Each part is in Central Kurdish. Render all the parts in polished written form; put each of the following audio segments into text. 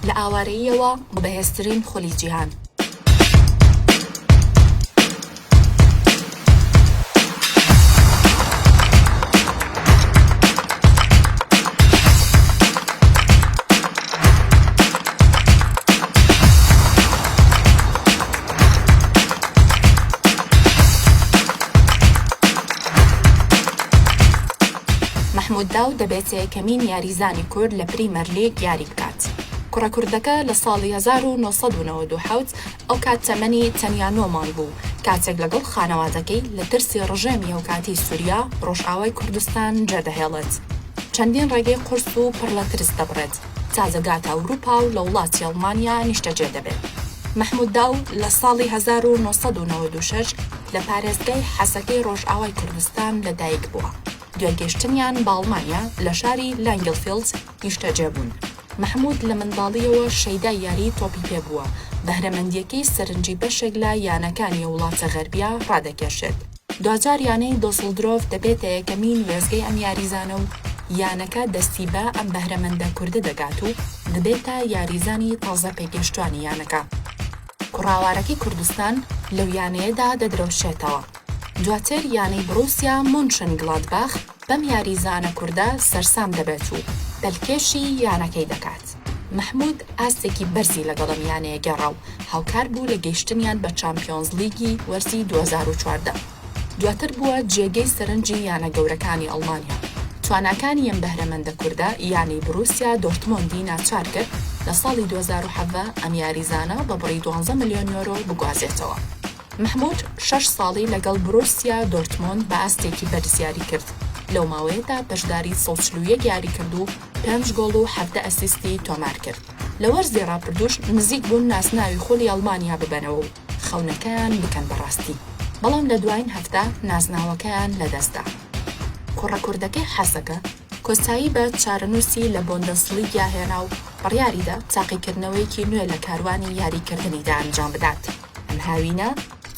لە ئاوارەییەوە بەهێزترین خولی جیهان. محمود داو دەبێت یەکەمین یاریزانی کورد لە پریمەر لیگ یاری بکات. کوڕە کوردەکە لە ساڵی 1997 ئەو کات تەمەنی تەنیا 9 مانگ بوو، کاتێک لەگەڵ خانەوادەکەی لە ترسی ڕژێمی هەوکاتی سووریا ڕۆژئاوای کوردستان جێدەهێڵێت. چەندین ڕێگەی قورس و پڕ لە ترس دەبڕێت تا جەگاتە ئەوروپا و لە وڵاتی ئەڵمانیا نیشتەجێ دەبێت. محمود داو لە ساڵی 1996 لە پارێزگای حەسەکەی ڕۆژئاوای کوردستان لەدایک بووە. دوێگەشتنیان بە ئەڵمانیا لە شاری لانگلفیلد نیشتەجێ بوون. محمود لە منداڵیەوە شەیدای یاری تۆپی پێبووە، بەهرەمەندیەکەی سەرنجی بەشێک لە یانەکانی وڵاتە غەربیە ڕادەکێشێت. دوجار یانەی دۆسڵدرۆف دەبێتە یەکەمین وێستگەی ئەم یاریزانە و یانەکە دەستی بە ئەم بەهرەمەندە کوردە دەگات و دەبێتە یاریزانی تازە پێگەشتوانی یانەکە. کوڕاوارەکەی کوردستان لەو یانەیەدا دەدرەوشێتەوە. دواتر یانەی بروسیا مونشنگلادباخ بەم یاریزانە کووردە سەرسام دەبێت و دەلکێشی یانەکەی دەکات. محمود ئاستێکی بەرزی لەگەڵم یانەیە گەڕا و هاوکار بوو لە گەیشتنیان بە چامپیۆنز لیگی وەرزی 2014. دواتر بووە جێگەی سەرنجی یانە گەورەکانی ئەڵمانیا. تواناکانی ئەم بەهرەمەندە کووردە یانەی بروسیا دۆرتمۆندی ناچار کرد لە ساڵی 2017 ئەم یاریزانە بە بڕی 12 ملیۆن یۆرۆ بگوازێتەوە. محمود 6 ساڵی لەگەڵ بروسیا دۆرتمۆند بە ئاستێکی بەرز یاری کرد. لەو ماوەیەدا بەشداری 141 یاری کرد و 5 گۆڵ و 7 ئەسیستی تۆمار کرد. لە وەرزی ڕابردووش نزیک بوون ناسناوی خولی ئەڵمانیا ببەنەوە و خەونەکەیان بکەن بەڕاستی. بەڵام لە دوایین هەفتە نازناوەکەیان لەدەستدا. کوڕە کوردەکەی حەسەکە کۆستایی بە چارەنووسی لە بۆندەسلیگیا هێنا و بڕیاریدا تاقیکردنەوەیەکی نوێ لە کاروانی یاریکردنیدا ئەنجام بدات. ئەم هاوینە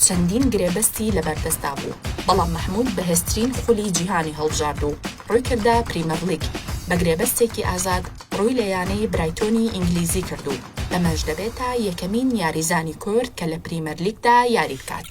چەندین گرێبەستی لەبەردەستا بوو، بەڵام محمود بەهێزترین خولی جیهانی هەڵبژارد و ڕووی کردە پریمەر لیگ. بە گرێبەستێکی ئازاد ڕووی لە یانەی برایتۆنی ئینگلیزی کرد و ئەمەش دەبێتە یەکەمین یاریزانی کورد کە لە پریمەر لیگدا یاری بکات.